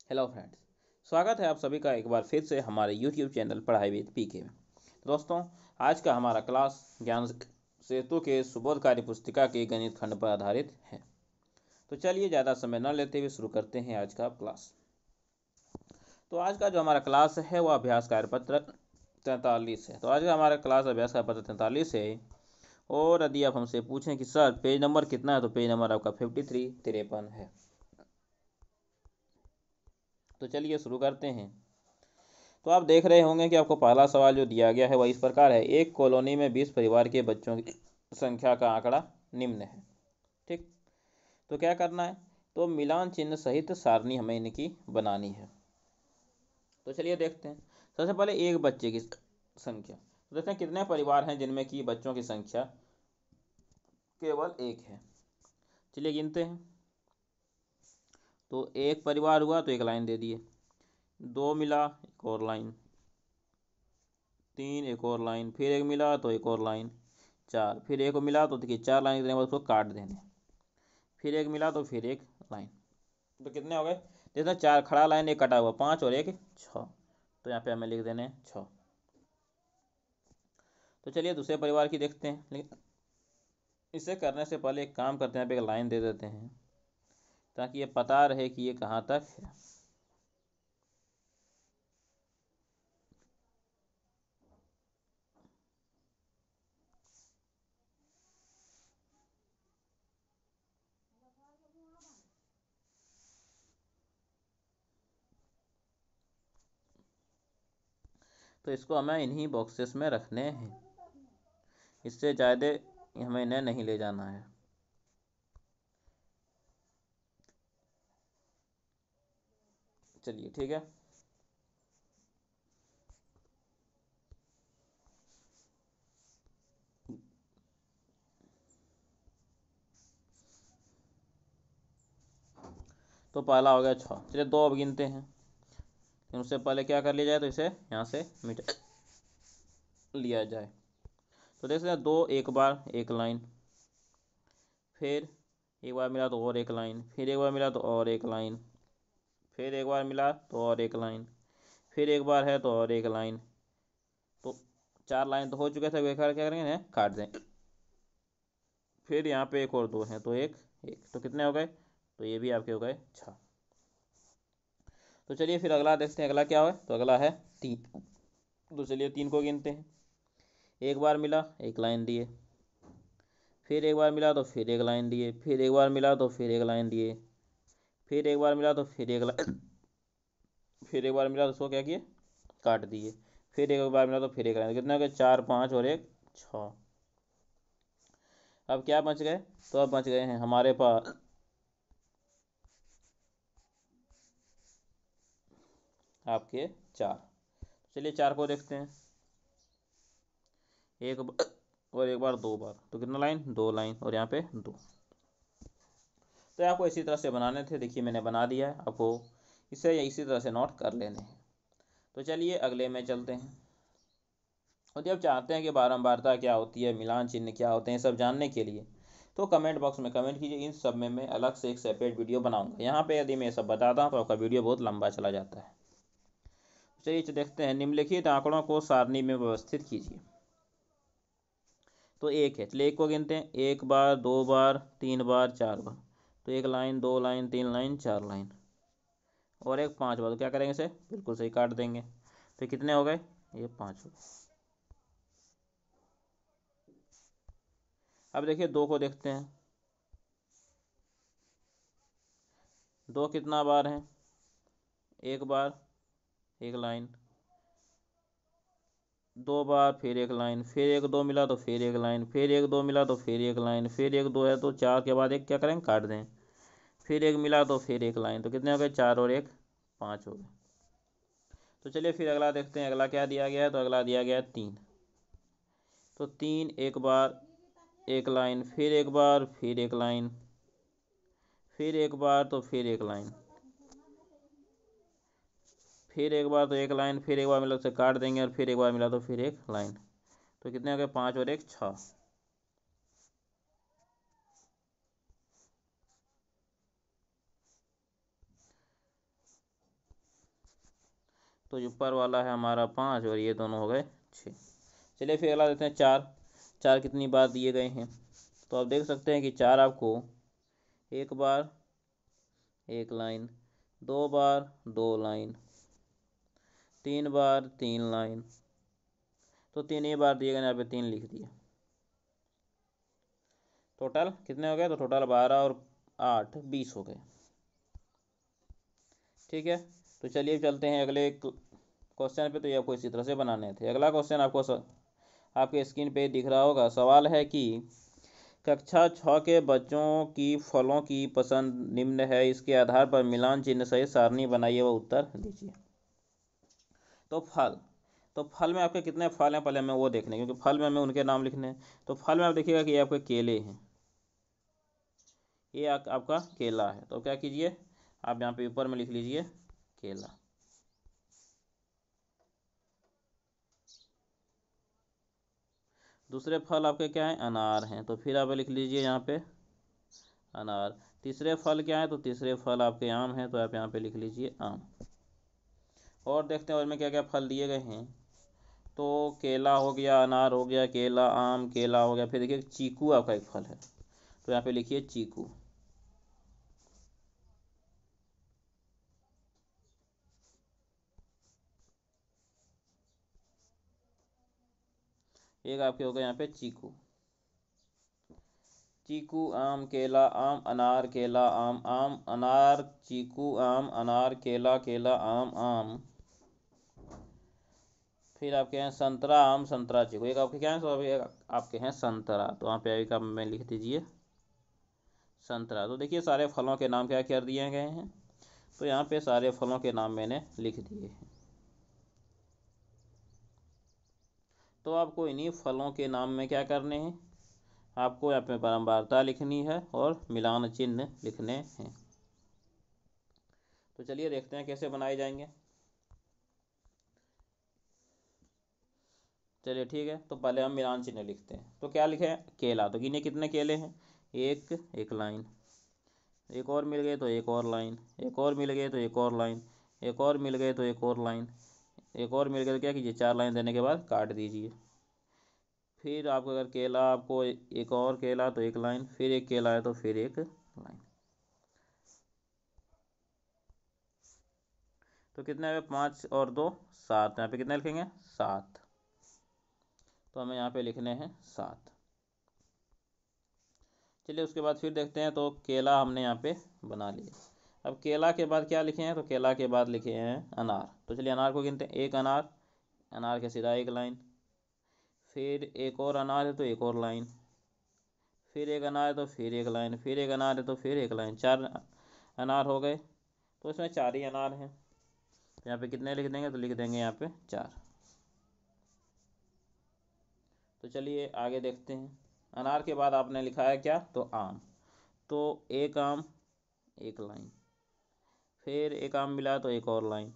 Hello friends, स्वागत है आप सभी का एक बार फिर से हमारे यूट्यूब चैनल पढ़ाई विद पीके में। दोस्तों, आज का हमारा क्लास ज्ञान सेतु के सुबोधकारी पुस्तिका के गणित खंड पर आधारित है। तो चलिए ज़्यादा समय न लेते हुए शुरू करते हैं आज का क्लास। तो आज का जो हमारा क्लास है वह अभ्यास कार्यपत्र 43 है। तो आज का हमारा क्लास अभ्यास कार्यपत्र 43 है। और यदि आप हमसे पूछें कि सर पेज नंबर कितना है, तो पेज नंबर आपका 53 है। तो चलिए शुरू करते हैं। तो आप देख रहे होंगे कि आपको पहला सवाल जो दिया गया है वह इस प्रकार है। एक कॉलोनी में 20 परिवार के बच्चों की संख्या का आंकड़ा निम्न है। ठीक, तो क्या करना है, तो मिलान चिन्ह सहित सारणी हमें इनकी बनानी है। तो चलिए देखते हैं। सबसे पहले एक बच्चे की संख्या, तो देखते हैं कितने परिवार हैं जिनमें कि बच्चों की संख्या केवल एक है। चलिए गिनते हैं। तो एक परिवार हुआ तो एक लाइन दे दिए, दो मिला एक और लाइन, तीन एक और लाइन, फिर एक मिला तो एक और लाइन, चार, फिर एक मिला तो देखिए 4 लाइन देने के बाद उसको काट देने, फिर एक मिला तो फिर एक लाइन। तो कितने हो गए, देखना 4 खड़ा लाइन, एक कटा हुआ, 5 और एक 6। तो यहाँ पे हमें लिख देने 6। तो चलिए दूसरे परिवार की देखते हैं, लेकिन इसे करने से पहले एक काम करते हैं, यहाँ पे एक लाइन दे देते हैं ताकि ये पता रहे कि ये कहाँ तक है। तो इसको हमें इन्हीं बॉक्सेस में रखने हैं, इससे ज़्यादा हमें इन्हें नहीं ले जाना है। चलिए ठीक है। तो पहला हो गया 6। चलिए 2 अब गिनते हैं, लेकिन उससे पहले क्या कर लिया जाए, तो इसे यहाँ से मिटा लिया जाए। तो देख सकते हैं 2 एक बार एक लाइन, फिर एक बार मिला तो और एक लाइन, फिर एक बार मिला तो और एक लाइन, फिर एक बार मिला तो और एक लाइन, फिर एक बार है तो और एक लाइन। तो 4 लाइन तो हो चुके थे, बेकार क्या करेंगे, काट दें। फिर यहाँ पे एक और 2 हैं तो एक एक, तो कितने हो गए, तो ये भी आपके हो गए 6। तो चलिए फिर अगला देखते हैं, अगला क्या है, तो अगला है 3। तो चलिए 3 को गिनते हैं। एक बार मिला एक लाइन दिए, फिर एक बार मिला तो फिर एक लाइन दिए, फिर एक बार मिला तो फिर एक लाइन दिए, फिर एक बार मिला तो फिर एक लाइन, फिर एक बार मिला तो उसको क्या किए, काट दिए, फिर एक बार मिला तो फिर एक लाइन। कितना हो गया, 4 5 और एक 6। अब क्या बच गए, तो अब बच गए हैं हमारे पास आपके 4। चलिए 4 को देखते हैं। एक और एक बार 2 बार, तो कितना लाइन, 2 लाइन, और यहाँ पे 2। तो आपको इसी तरह से बनाने थे, देखिए मैंने बना दिया है, आपको इसे इसी तरह से नोट कर लेने हैं। तो चलिए अगले में चलते हैं। और जब चाहते हैं कि बारंबारता क्या होती है, मिलान चिन्ह क्या होते हैं, सब जानने के लिए तो कमेंट बॉक्स में कमेंट कीजिए। इन सब में मैं अलग से एक सेपरेट वीडियो बनाऊंगा। यहाँ पे यदि मैं सब बताता हूँ तो आपका वीडियो बहुत लंबा चला जाता है। चलिए देखते हैं, निम्नलिखित आंकड़ों को सारणी में व्यवस्थित कीजिए। तो एक है, चलिए एक को गिनते हैं। एक बार, 2 बार, 3 बार, 4 बार, तो एक लाइन, 2 लाइन, 3 लाइन, 4 लाइन, और एक 5 बार। तो क्या करेंगे, इसे बिल्कुल सही काट देंगे। तो कितने हो गए, ये 5 हो गए। अब देखिए 2 को देखते हैं। 2 कितना बार है, एक बार एक लाइन, 2 बार फिर एक लाइन, फिर एक 2 मिला तो फिर एक लाइन, फिर एक 2 मिला तो फिर एक लाइन, फिर एक 2 है तो 4 के बाद एक क्या करेंगे, काट दें, फिर एक मिला तो फिर एक लाइन। तो कितने हो गए, 4 और एक 5 हो गए। तो चलिए फिर अगला देखते हैं, अगला क्या दिया गया है, तो अगला दिया गया है 3। तो 3 एक बार एक लाइन, फिर एक बार फिर एक लाइन, फिर एक बार तो फिर एक लाइन, फिर एक बार तो एक लाइन, फिर एक बार मिला तो काट देंगे, और फिर एक बार मिला तो फिर एक लाइन। तो कितने हो गए, 5 और एक 6। तो ऊपर वाला है हमारा 5 और ये दोनों हो गए 6। चलिए फिर अगला देखते हैं 4। 4 कितनी बार दिए गए हैं, तो आप देख सकते हैं कि 4 आपको एक बार एक लाइन, 2 बार 2 लाइन, 3 बार 3 लाइन, तो 3 ही बार दिए गए, यहाँ पे 3 लिख दिए। टोटल कितने हो गए, तो टोटल 12 और 8 20 हो गए। ठीक है, तो चलिए चलते हैं अगले क्वेश्चन पे। तो ये आपको इसी तरह से बनाने थे। अगला क्वेश्चन आपको आपके स्क्रीन पे दिख रहा होगा। सवाल है कि कक्षा 6 के बच्चों की फलों की पसंद निम्न है, इसके आधार पर मिलान चिन्ह सहित सारणी बनाइए व उत्तर दीजिए। तो फल में आपके कितने फल हैं, पहले हमें वो देखने, क्योंकि फल में हमें उनके नाम लिखने हैं। तो फल में आप देखिएगा कि ये आपके केले हैं, ये आपका केला है। तो क्या कीजिए, आप यहाँ पे ऊपर में लिख लीजिए केला। दूसरे फल आपके क्या हैं, अनार हैं, तो फिर आप लिख लीजिए यहाँ पे अनार। तीसरे फल क्या है, तो तीसरे फल आपके आम हैं, तो आप यहाँ पे लिख लीजिए आम। और देखते हैं और में क्या क्या फल दिए गए हैं। तो केला हो गया, अनार हो गया, केला आम केला हो गया। फिर देखिए चीकू आपका एक फल है, तो यहाँ पे लिखिए चीकू। एक आपके हो गए यहाँ पे चीकू। चीकू आम केला आम अनार केला आम आम अनार चीकू आम अनार केला केला आम आम। फिर आपके हैं संतरा आम संतरा चीकू। एक आपके क्या है, तो अभी आपके हैं संतरा, तो वहाँ पे एक आप में लिख दीजिए संतरा। तो देखिए सारे फलों के नाम क्या क्या दिए गए हैं, तो यहाँ पे सारे फलों के नाम मैंने लिख दिए हैं। तो आपको इन्हीं फलों के नाम में क्या करने हैं, आपको यहाँ पे बारंबारता लिखनी है और मिलान चिन्ह लिखने हैं। तो चलिए देखते हैं कैसे बनाए जाएंगे। चलिए ठीक है, तो पहले हम मिलान चिन्ह लिखते हैं। तो क्या लिखे, केला, तो गिने कितने केले हैं, एक लाइन। एक और मिल गए तो एक और लाइन, एक और मिल गए तो एक और लाइन, एक और मिल गए तो एक और लाइन, एक और मिल गए तो क्या कीजिए 4 लाइन देने के बाद काट दीजिए। फिर आपको अगर केला आपको एक और केला तो एक लाइन, फिर एक केला है तो फिर एक लाइन। तो कितने हैं, 5 और 2 7। यहाँ पे कितने लिखेंगे 7, तो हमें यहाँ पे लिखने हैं 7। चलिए उसके बाद फिर देखते हैं। तो केला हमने यहाँ पे बना लिया। अब केला के बाद क्या लिखे हैं, तो केला के बाद लिखे हैं अनार। तो चलिए अनार को गिनते हैं। एक अनार, अनार के सीधा एक लाइन, फिर एक और अनार है तो एक और लाइन, फिर एक अनार है तो फिर एक लाइन, फिर एक अनार है तो फिर एक लाइन। 4 अनार हो गए, तो इसमें 4 ही अनार हैं। यहाँ पे कितने लिख देंगे, तो लिख देंगे यहाँ पे 4। तो चलिए आगे देखते हैं। अनार के बाद आपने लिखा है क्या, तो आम। तो एक आम एक लाइन, फिर एक आम मिला तो एक और लाइन,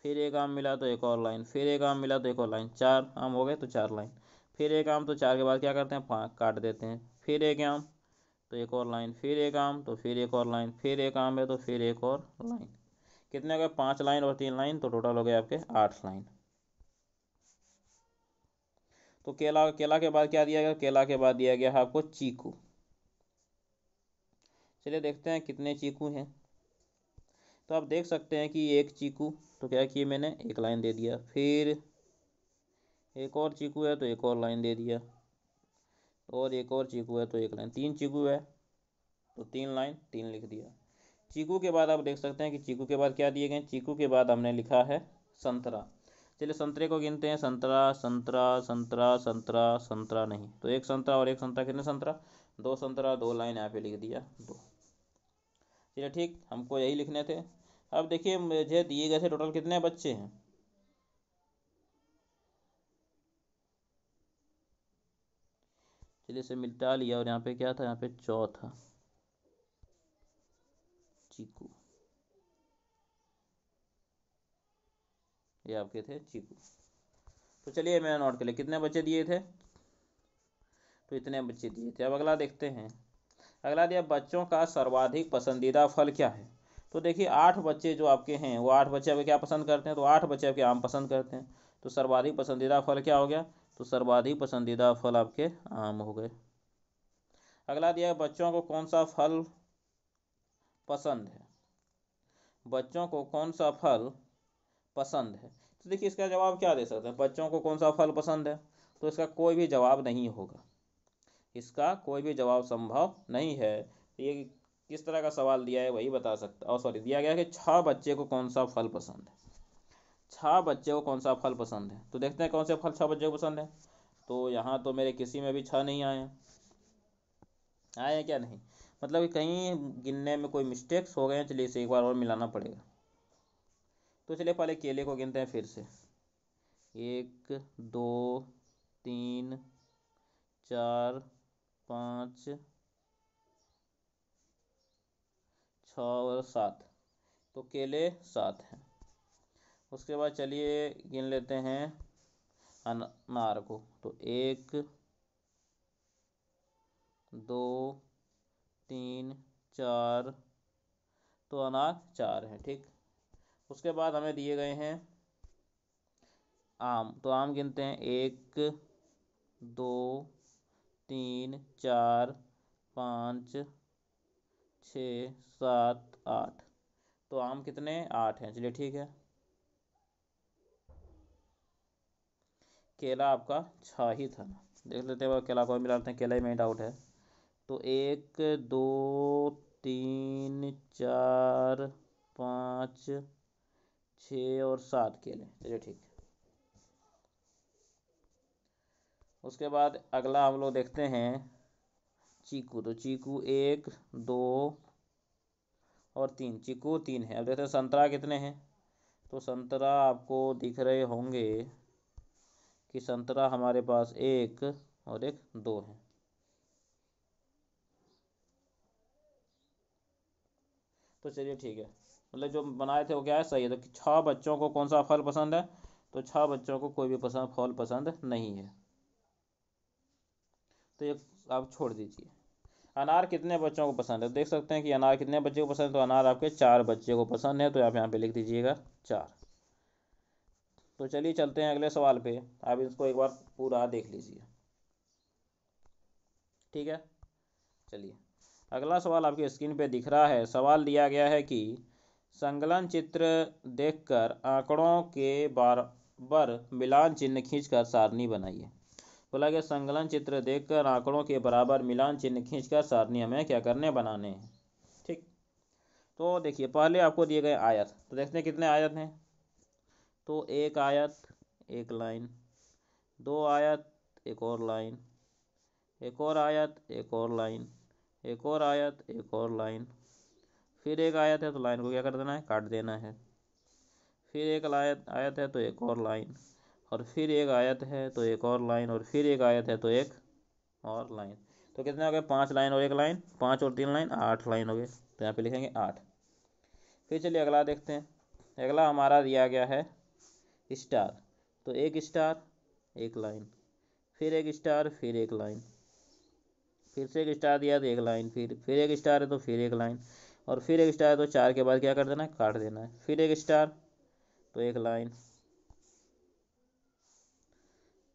फिर एक आम मिला तो एक और लाइन, फिर एक आम मिला तो एक और लाइन। 4 आम हो गए तो 4 लाइन, फिर एक आम, तो 4 के बाद क्या करते हैं 5 काट देते हैं, फिर एक आम तो एक और लाइन, फिर एक आम तो फिर एक और लाइन, फिर एक आम है तो फिर एक और लाइन। कितने हो गए 5 लाइन और 3 लाइन, तो टोटल हो गए आपके 8 लाइन। तो केला, केला के बाद क्या दिया गया, केला के बाद दिया गया है आपको चीकू। चलिए देखते हैं कितने चीकू हैं। तो आप देख सकते हैं कि एक चीकू, तो क्या किए मैंने एक लाइन दे दिया, फिर एक और चीकू है तो एक और लाइन दे दिया, और एक और चीकू है तो एक लाइन। 3 चीकू है तो 3 लाइन 3 लिख दिया। चीकू के बाद आप देख सकते हैं कि चीकू के बाद क्या दिए गए, चीकू के बाद हमने लिखा है संतरा। चलिए संतरे को गिनते हैं। संतरा संतरा संतरा संतरा संतरा नहीं, तो एक संतरा और एक संतरा, कितने संतरा 2 संतरा 2 लाइन यहाँ पे लिख दिया 2। चलिए ठीक, हमको यही लिखने थे। अब देखिए मुझे दिए गए थे टोटल कितने बच्चे हैं। चलिए इसे मिटा लिया, और यहाँ पे क्या था, यहाँ पे चौथा चीकू, ये आपके थे चीकू। तो चलिए मैंने नोट कर लिया कितने बच्चे दिए थे, तो इतने बच्चे दिए थे। अब अगला देखते हैं। अगला दिया बच्चों का सर्वाधिक पसंदीदा फल क्या है। तो देखिए 8 बच्चे जो आपके हैं वो 8 बच्चे आपके क्या पसंद करते हैं, तो 8 बच्चे आपके आम पसंद करते हैं। तो सर्वाधिक पसंदीदा फल क्या हो गया, तो सर्वाधिक पसंदीदा फल आपके आम हो गए। अगला दिया है बच्चों को कौन सा फल पसंद है, बच्चों को कौन सा फल पसंद है। तो देखिए इसका जवाब क्या दे सकते हैं, बच्चों को कौन सा फल पसंद है, तो इसका कोई भी जवाब नहीं होगा, इसका कोई भी जवाब संभव नहीं है। ये किस तरह का सवाल दिया है वही बता सकता, और सॉरी दिया गया है कि 6 बच्चे को कौन सा फल पसंद है, 6 बच्चे को कौन सा फल पसंद है। तो देखते हैं कौन से फल 6 बच्चे को पसंद है। तो यहाँ तो मेरे किसी में भी 6 नहीं आए हैं, आए हैं क्या, नहीं, मतलब कि कहीं गिनने में कोई मिस्टेक्स हो गए हैं। चलिए इसे एक बार और मिलाना पड़ेगा। तो चलिए पहले केले को गिनते हैं फिर से, 1 2 3 4 5 6 और 7, तो केले 7 हैं। उसके बाद चलिए गिन लेते हैं अनार को, तो 1 2 3 4, तो अनार 4 है, ठीक। उसके बाद हमें दिए गए हैं आम, तो आम गिनते हैं 1 2 3 4 5 6 7 8, तो आम कितने 8 हैं, चलिए ठीक है। केला आपका 6 ही था ना, देख लेते हैं केला को मिलाते हैं, केला ही में डाउट है। तो 1 2 3 4 5 6 और 7 केले, चलिए ठीक। उसके बाद अगला हम लोग देखते हैं चीकू, तो चीकू 1 2 और 3, चीकू 3 है। अब देखते हैं संतरा कितने हैं, तो संतरा आपको दिख रहे होंगे कि संतरा हमारे पास 1 और 1 2 है। तो चलिए ठीक है, मतलब जो बनाए थे वो क्या है, सही है। तो 6 बच्चों को कौन सा फल पसंद है, तो 6 बच्चों को कोई भी फल पसंद नहीं है, तो ये आप छोड़ दीजिए। अनार कितने बच्चों को पसंद है, देख सकते हैं कि अनार कितने बच्चे को पसंद है, तो अनार आपके 4 बच्चे को पसंद है, तो आप यहाँ पे लिख दीजिएगा 4। तो चलिए चलते हैं अगले सवाल पे, आप इसको एक बार पूरा देख लीजिए, ठीक है। चलिए अगला सवाल आपकी स्क्रीन पे दिख रहा है। सवाल दिया गया है कि संकलन चित्र देखकर आंकड़ों के बराबर मिलान चिन्ह खींचकर सारणी बनाइए। बोला गया संकलन चित्र देखकर आंकड़ों के बराबर मिलान चिन्ह खींचकर सारणी हमें क्या करने बनाने हैं, ठीक। तो देखिए पहले आपको दिए गए आयत, तो देखते हैं कितने आयत हैं। तो एक आयत एक लाइन, 2 आयत एक और लाइन, एक और आयत एक और लाइन, एक और आयत एक और लाइन, फिर एक आयत है तो लाइन को क्या कर देना है, काट देना है, फिर एक आयत आयत है तो एक और लाइन, और फिर एक आयत है तो एक और लाइन, और फिर एक आयत है तो एक और लाइन। तो कितने हो गए, 5 लाइन और एक लाइन, 5 और 3 लाइन 8 लाइन हो गए, तो यहाँ पे लिखेंगे 8। फिर चलिए अगला देखते हैं। अगला हमारा दिया गया है स्टार, तो एक स्टार एक लाइन, फिर एक स्टार फिर एक लाइन, फिर से एक स्टार दिया तो एक लाइन, फिर एक स्टार है तो फिर एक लाइन, और फिर एक स्टार है तो 4 के बाद क्या कर देना है, काट देना है, फिर एक स्टार तो एक लाइन,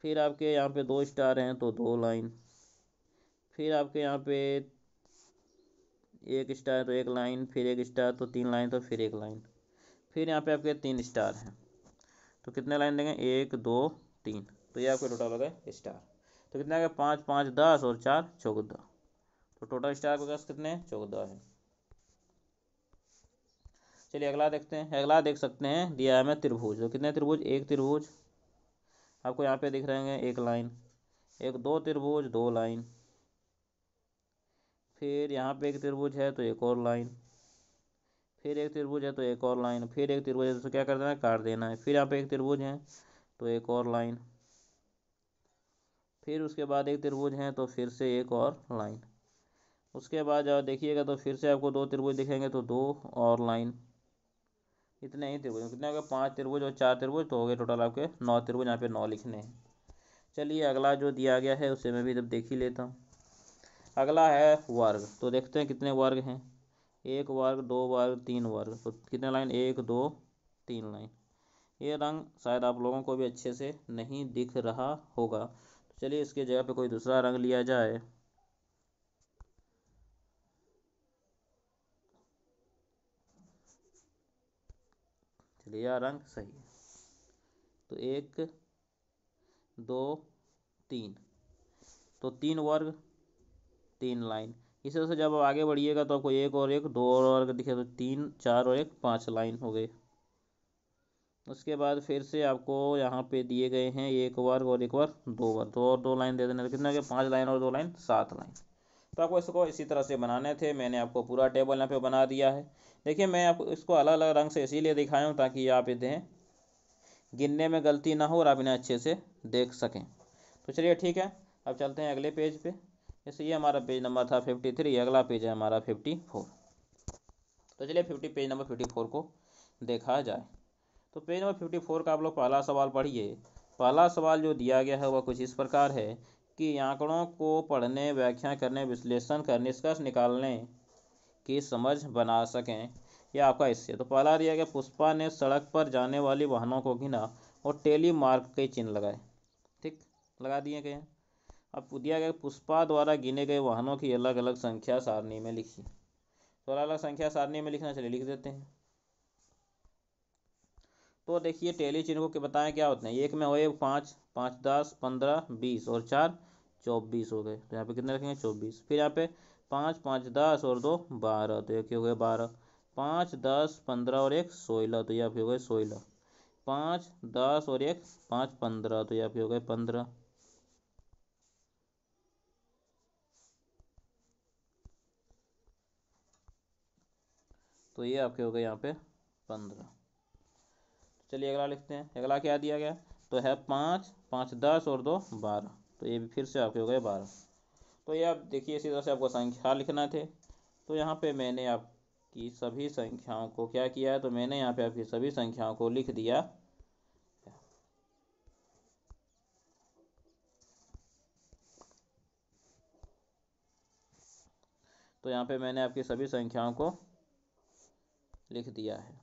फिर आपके यहाँ पे 2 स्टार हैं तो 2 लाइन, फिर आपके यहाँ पे एक स्टार है तो एक लाइन, फिर एक स्टार तो 3 लाइन, तो फिर एक लाइन, फिर यहाँ पे आपके 3 स्टार हैं, तो कितने लाइन देंगे, 1 2 3, तो ये आपके टोटल हो गए स्टार। तो कितने आ गए, 5 5 10 और 4 14, तो टोटल स्टार के पास कितने 14 है। चलिए अगला देखते हैं। अगला देख सकते हैं दिया है हमें त्रिभुज, तो कितने त्रिभुज, एक त्रिभुज आपको यहाँ पे दिख रहे हैं एक लाइन, एक 2 त्रिभुज 2 लाइन, फिर यहाँ पे एक त्रिभुज है तो एक और लाइन, फिर एक त्रिभुज है तो एक और लाइन, फिर एक त्रिभुज है तो क्या कर देना है, काट देना है, फिर यहाँ पे एक त्रिभुज है तो एक और लाइन, फिर उसके बाद एक त्रिभुज है तो फिर से एक और लाइन, उसके बाद जब देखिएगा तो फिर से आपको 2 त्रिभुज दिखेंगे तो 2 और लाइन। इतने ही त्रिभुज, कितने हो गए, 5 त्रिभुज और 4 त्रिभुज, तो हो गए टोटल आपके 9 त्रिभुज, यहाँ पे 9 लिखने हैं। चलिए अगला जो दिया गया है उसे मैं भी जब देख ही लेता हूँ। अगला है वर्ग, तो देखते हैं कितने वर्ग हैं, एक वर्ग, दो वर्ग, तीन वर्ग, तो कितने लाइन, एक दो तीन लाइन। ये रंग शायद आप लोगों को भी अच्छे से नहीं दिख रहा होगा, तो चलिए इसके जगह पे कोई दूसरा रंग लिया जाए। चलिए यह रंग सही है। तो एक दो तीन, तो तीन वर्ग तीन लाइन। इसी तरह से जब आप आगे बढ़िएगा तो आपको एक और एक, दो और वर्ग दिखे, तो तीन चार और एक पाँच लाइन हो गई। उसके बाद फिर से आपको यहाँ पे दिए गए हैं एक वर्ग और एक वर्ग, दो वर्ग, तो और दो लाइन दे देना, तो कितना हो गया, पाँच लाइन और दो लाइन, सात लाइन। तो आपको इसको इसी तरह से बनाने थे। मैंने आपको पूरा टेबल यहाँ पे बना दिया है। देखिए मैं आपको इसको अलग अलग रंग से इसीलिए दिखाया हूँ ताकि आप इन्हें गिनने में गलती ना हो और आप इन्हें अच्छे से देख सकें। तो चलिए ठीक है, अब चलते हैं अगले पेज पे। जैसे ये हमारा पेज नंबर था 53, अगला पेज है हमारा 54। तो चलिए पेज नंबर 54 को देखा जाए। तो पेज नंबर 54 का आप लोग पहला सवाल पढ़िए। पहला सवाल जो दिया गया है वह कुछ इस प्रकार है कि आंकड़ों को पढ़ने, व्याख्या करने, विश्लेषण करने, निष्कर्ष निकालने की समझ बना सकें। यह आपका इससे। तो पहला दिया गया, पुष्पा ने सड़क पर जाने वाली वाहनों को गिना और टेली मार्क के चिन्ह लगाए। ठीक, लगा दिए गए हैं। अब दिया गया, पुष्पा द्वारा गिने गए वाहनों की अलग अलग संख्या सारणी में लिखी। तो अलग अलग संख्या सारणी में लिखना, चलिए लिख देते हैं। तो देखिए टेली चिन्ह को बताएं क्या होते हैं। एक में हो, एक पाँच, पाँच 10, 15, 20 और चार 24 हो गए। तो यहाँ पे कितने रखेंगे, 24। फिर यहाँ पे पाँच, पाँच 10 और दो 12, तो ये हो गए 12। पाँच 10, 15 और एक 16, तो यहाँ पे हो गए 16। पाँच 10 और एक पाँच 15, तो यहाँ पे हो गए 15। तो ये आपके हो गए यहाँ पे 15। चलिए अगला लिखते हैं। अगला क्या दिया गया, तो है पाँच, पाँच 10 और दो 12, तो ये भी फिर से आपके हो गए 12। तो ये आप देखिए इसी तरह से आपको संख्या लिखना थे। तो यहाँ पे मैंने आपकी सभी संख्याओं को क्या किया है, तो मैंने यहाँ पे आपकी सभी संख्याओं को लिख दिया। तो यहाँ पे मैंने आपकी सभी संख्याओं को लिख दिया है।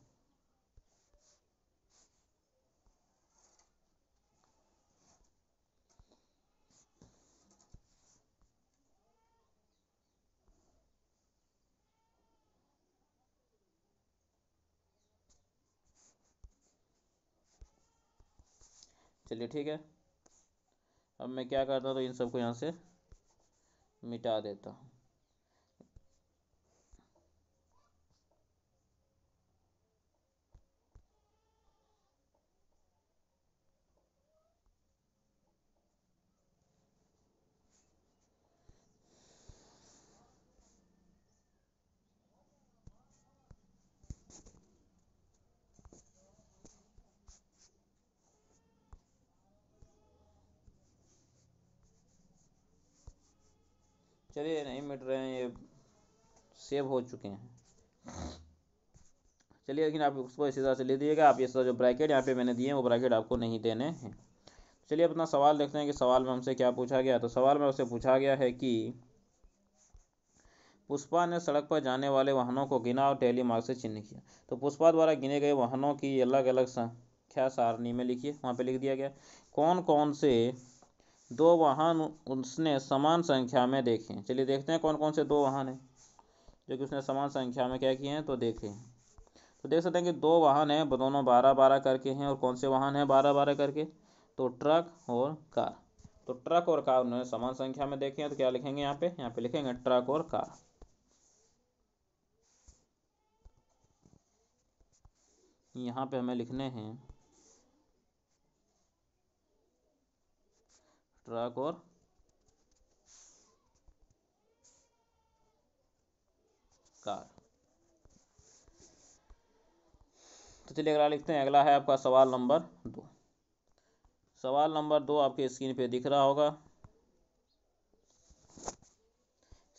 चलिए ठीक है, अब मैं क्या करता हूँ, तो इन सबको यहाँ से मिटा देता हूँ। चलिए नहीं मिट रहे हैं, ये सेव हो चुके हैं। चलिए लेकिन आप उसको इसी तरह से ले दिएगा। आप ये जो ब्रैकेट यहाँ पे मैंने दिए हैं वो ब्रैकेट आपको नहीं देने हैं। चलिए अपना सवाल देखते हैं कि सवाल में हमसे क्या पूछा गया। तो सवाल में उससे पूछा गया है कि पुष्पा ने सड़क पर जाने वाले वाहनों को गिना और टेली मार्क से चिन्ह किया। तो पुष्पा द्वारा गिने गए वाहनों की अलग अलग संख्या सारणी में लिखिए। वहाँ पे लिख दिया गया कौन कौन से दो वाहन उसने समान संख्या में देखे। चलिए देखते हैं कौन कौन से दो वाहन हैं जो कि उसने समान संख्या में क्या किए हैं, तो देखे। तो देख सकते हैं कि दो वाहन हैं, दोनों 12-12 करके हैं। और कौन से वाहन हैं 12-12 करके, तो ट्रक और कार। तो ट्रक और कार उन्होंने समान संख्या में देखे हैं, तो क्या लिखेंगे यहाँ पे लिखेंगे ट्रक और कार। यहाँ पे हमें लिखने हैं ट्रक और कार। तो चलिए अगला लिखते हैं। अगला है आपका सवाल नंबर 2। सवाल नंबर 2 आपके स्क्रीन पे दिख रहा होगा।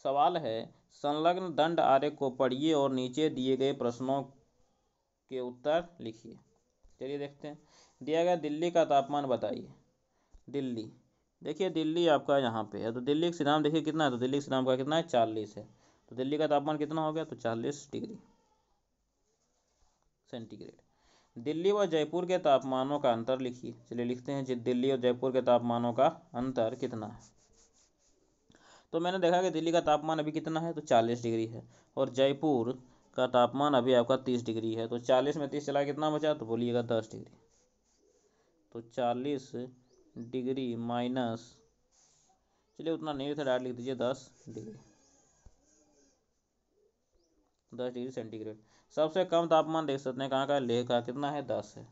सवाल है, संलग्न दंड आरेख को पढ़िए और नीचे दिए गए प्रश्नों के उत्तर लिखिए। चलिए देखते हैं। दिया गया दिल्ली का तापमान बताइए। दिल्ली, देखिए दिल्ली आपका यहाँ पे है, तो दिल्ली का सिद्धांत देखिए कितना है, तो दिल्ली का सिद्धांत का कितना है, 40 है। तो दिल्ली का तापमान कितना हो गया, तो 40 डिग्री सेंटीग्रेड। दिल्ली व जयपुर के तापमानों का अंतर लिखिए। चलिए लिखते हैं, दिल्ली और जयपुर के तापमानों का अंतर कितना है। तो मैंने देखा कि दिल्ली का तापमान अभी कितना है, तो 40 डिग्री है, और जयपुर का तापमान अभी आपका 30 डिग्री है। तो 40 में 30 चला कितना बचा, तो बोलिएगा 10 डिग्री। तो 40 डिग्री माइनस, चलिए उतना नहीं था, डायरेक्ट लिख दीजिए 10 डिग्री, 10 डिग्री सेंटीग्रेड। सबसे कम तापमान देख सकते हैं कहाँ का, लेह का, कितना है, 10 है।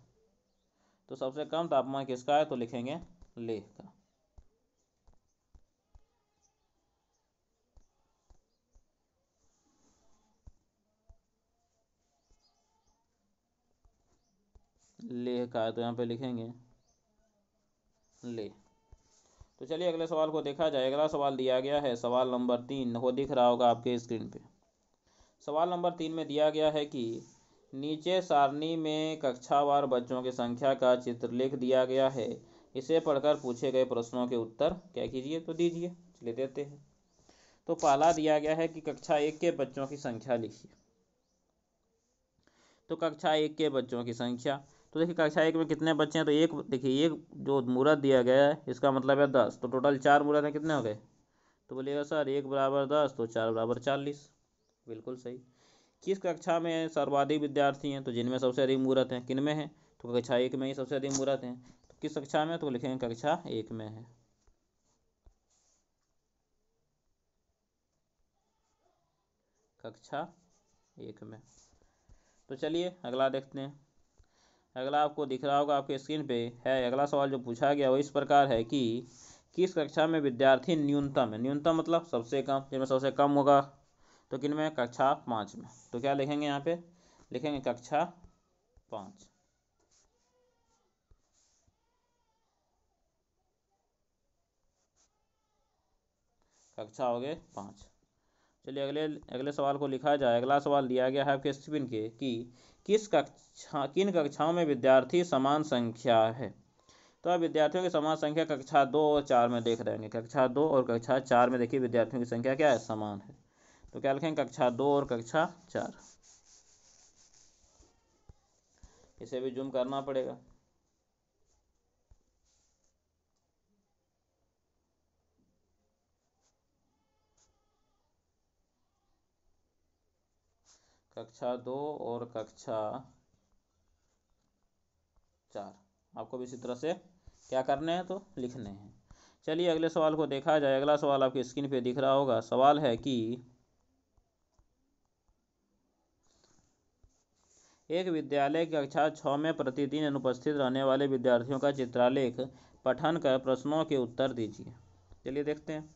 तो सबसे कम तापमान किसका है, तो लिखेंगे लेह का। लेह का है, तो यहाँ पे लिखेंगे लेह। तो चलिए अगले सवाल को देखा जाए। अगला सवाल दिया गया है, सवाल नंबर 3 वो दिख रहा होगा आपके स्क्रीन पे। सवाल नंबर 3 में दिया गया है कि नीचे सारणी में कक्षावार बच्चों की संख्या का चित्रलेख दिया गया है, इसे पढ़कर पूछे गए प्रश्नों के उत्तर क्या कीजिए, तो दीजिए। चलिए देते हैं। तो पहला दिया गया है कि कक्षा 1 के बच्चों की संख्या लिखिए। तो कक्षा 1 के बच्चों की संख्या, तो देखिए कक्षा 1 में कितने बच्चे हैं, तो एक, देखिए एक जो मूर्त दिया गया है इसका मतलब है 10, तो टोटल 4 मूर्त हैं, कितने हो गए, तो बोलिएगा सर 1 बराबर 10, तो 4 बराबर 40। बिल्कुल सही। किस कक्षा में सर्वाधिक विद्यार्थी हैं, तो जिनमें सबसे अधिक मूर्त हैं, किन में है, तो कक्षा 1 में ही सबसे अधिक मूर्त हैं। तो किस कक्षा में, तो लिखेंगे कक्षा 1 में है। कक्षा 1 में। तो चलिए अगला देखते हैं। अगला आपको दिख रहा होगा आपके स्क्रीन पे है। अगला सवाल जो पूछा गया वो इस प्रकार है कि किस कक्षा में विद्यार्थी न्यूनतम है, न्यूनतम मतलब सबसे कम, जिनमें सबसे कम होगा तो किन में, कक्षा 5 में। तो क्या लिखेंगे, यहाँ पे लिखेंगे कक्षा 5। कक्षा हो गए 5। चलिए अगले अगले सवाल को लिखा जाए। अगला सवाल दिया गया है आपके स्क्रीन के कि किन कक्षाओं में विद्यार्थी समान संख्या है। तो अब विद्यार्थियों की समान संख्या कक्षा 2 और 4 में देख रहे हैं। कक्षा 2 और कक्षा 4 में देखिए विद्यार्थियों की संख्या क्या है, समान है। तो क्या लिखेंगे, कक्षा 2 और कक्षा 4। इसे भी जूम करना पड़ेगा। कक्षा 2 और कक्षा 4 आपको भी इसी तरह से क्या करने हैं, तो लिखने हैं। चलिए अगले सवाल को देखा जाए। अगला सवाल आपकी स्क्रीन पे दिख रहा होगा। सवाल है कि एक विद्यालय की कक्षा 6 में प्रतिदिन अनुपस्थित रहने वाले विद्यार्थियों का चित्रालेख पठन कर प्रश्नों के उत्तर दीजिए। चलिए देखते हैं।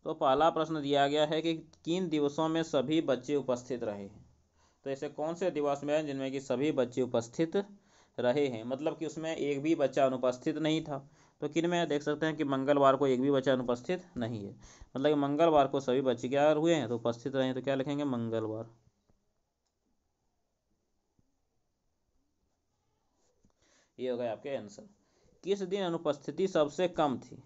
तो पहला प्रश्न दिया गया है कि किन दिवसों में सभी बच्चे उपस्थित रहे हैं। तो ऐसे कौन से दिवस में हैं जिनमें कि सभी बच्चे उपस्थित रहे हैं, मतलब कि उसमें एक भी बच्चा अनुपस्थित नहीं था। तो किन में देख सकते हैं कि मंगलवार को एक भी बच्चा अनुपस्थित नहीं है, मतलब कि मंगलवार को सभी बच्चे क्या हुए हैं, तो उपस्थित रहे हैं। तो क्या लिखेंगे, मंगलवार। ये हो गए आपके आंसर। किस दिन अनुपस्थिति सबसे कम थी,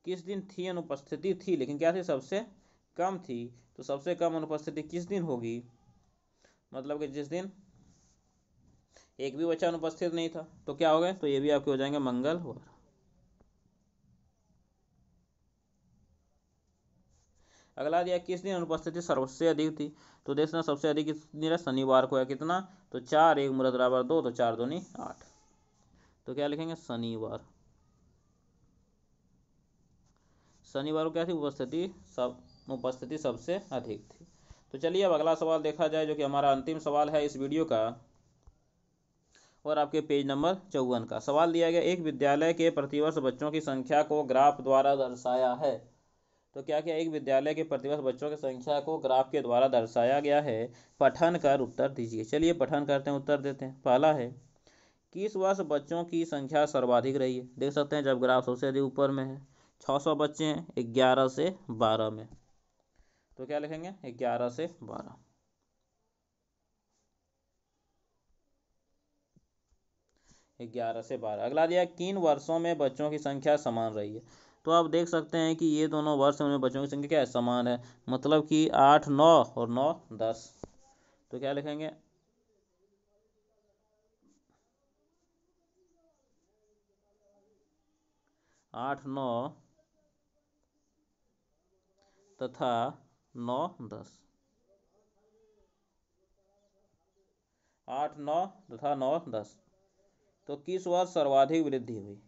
किस दिन थी अनुपस्थिति थी लेकिन क्या थी, सबसे कम थी। तो सबसे कम अनुपस्थिति किस दिन होगी, मतलब कि जिस दिन एक भी बच्चा अनुपस्थित नहीं था। तो क्या हो गए, तो ये भी आपके हो जाएंगे मंगलवार। अगला दिया किस दिन अनुपस्थिति सबसे अधिक थी। तो देखना सबसे अधिक किस दिन है, शनिवार को है। कितना, तो 4, 1 मूर्त बराबर 2, तो 4 दूनी 8। तो क्या लिखेंगे, शनिवार। शनिवार को क्या थी, उपस्थिति सबसे अधिक थी। तो चलिए अब अगला सवाल देखा जाए, जो कि हमारा अंतिम सवाल है इस वीडियो का, और आपके पेज नंबर 54 का। सवाल दिया गया, एक विद्यालय के प्रतिवर्ष बच्चों की संख्या को ग्राफ द्वारा दर्शाया है। तो क्या क्या, एक विद्यालय के प्रतिवर्ष बच्चों की संख्या को ग्राफ के द्वारा दर्शाया गया है, पठन कर उत्तर दीजिए। चलिए पठन करते हैं, उत्तर देते हैं। पहला है, किस वर्ष बच्चों की संख्या सर्वाधिक रही है। देख सकते हैं जब ग्राफ सबसे अधिक ऊपर में है, 600 बच्चे हैं 11 से 12 में। तो क्या लिखेंगे, 11 से 12। 11 से 12। अगला दिया, किन वर्षों में बच्चों की संख्या समान रही है। तो आप देख सकते हैं कि ये दोनों वर्ष में बच्चों की संख्या क्या है, समान है। मतलब कि 8 9 और 9 10। तो क्या लिखेंगे, 8 9 तथा 9 10। 8 9 तथा 9 10। तो किस वर्ष सर्वाधिक वृद्धि हुई,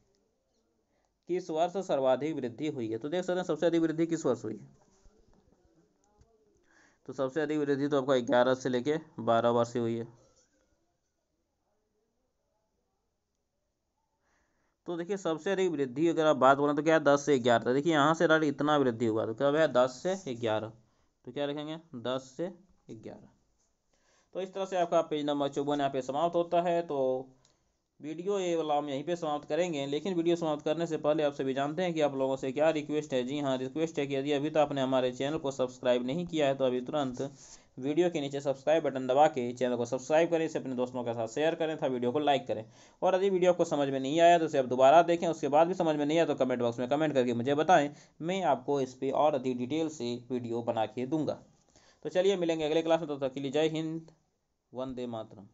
किस वर्ष सर्वाधिक वृद्धि हुई है। तो देख सकते हैं सबसे अधिक वृद्धि किस वर्ष हुई है। तो सबसे अधिक वृद्धि तो आपका 11 से लेके 12 वर्ष से हुई है। तो देखिए सबसे अधिक वृद्धि अगर आप बात बोलें तो क्या है, 10 से 11। देखिए यहाँ से डायरेक्ट इतना वृद्धि हुआ तो क्या है, 10 से 11। तो क्या लिखेंगे, 10 से 11। तो इस तरह से आपका पेज नंबर 54 यहाँ पे समाप्त होता है। तो वीडियो ये वाला हम यहीं पे समाप्त करेंगे, लेकिन वीडियो समाप्त करने से पहले आप सभी जानते हैं कि आप लोगों से क्या रिक्वेस्ट है। जी हाँ, रिक्वेस्ट है कि यदि अभी तो आपने हमारे चैनल को सब्सक्राइब नहीं किया है तो अभी तुरंत वीडियो के नीचे सब्सक्राइब बटन दबा के चैनल को सब्सक्राइब करें, इसे अपने दोस्तों के साथ शेयर करें तथा वीडियो को लाइक करें। और यदि वीडियो को समझ में नहीं आया तो इसे आप दोबारा देखें, उसके बाद भी समझ में नहीं आया तो कमेंट बॉक्स में कमेंट करके मुझे बताएं, मैं आपको इस पर और अधिक डिटेल से वीडियो बना के दूंगा। तो चलिए मिलेंगे अगले क्लास में, तब तक के लिए जय हिंद, वंदे मातरम।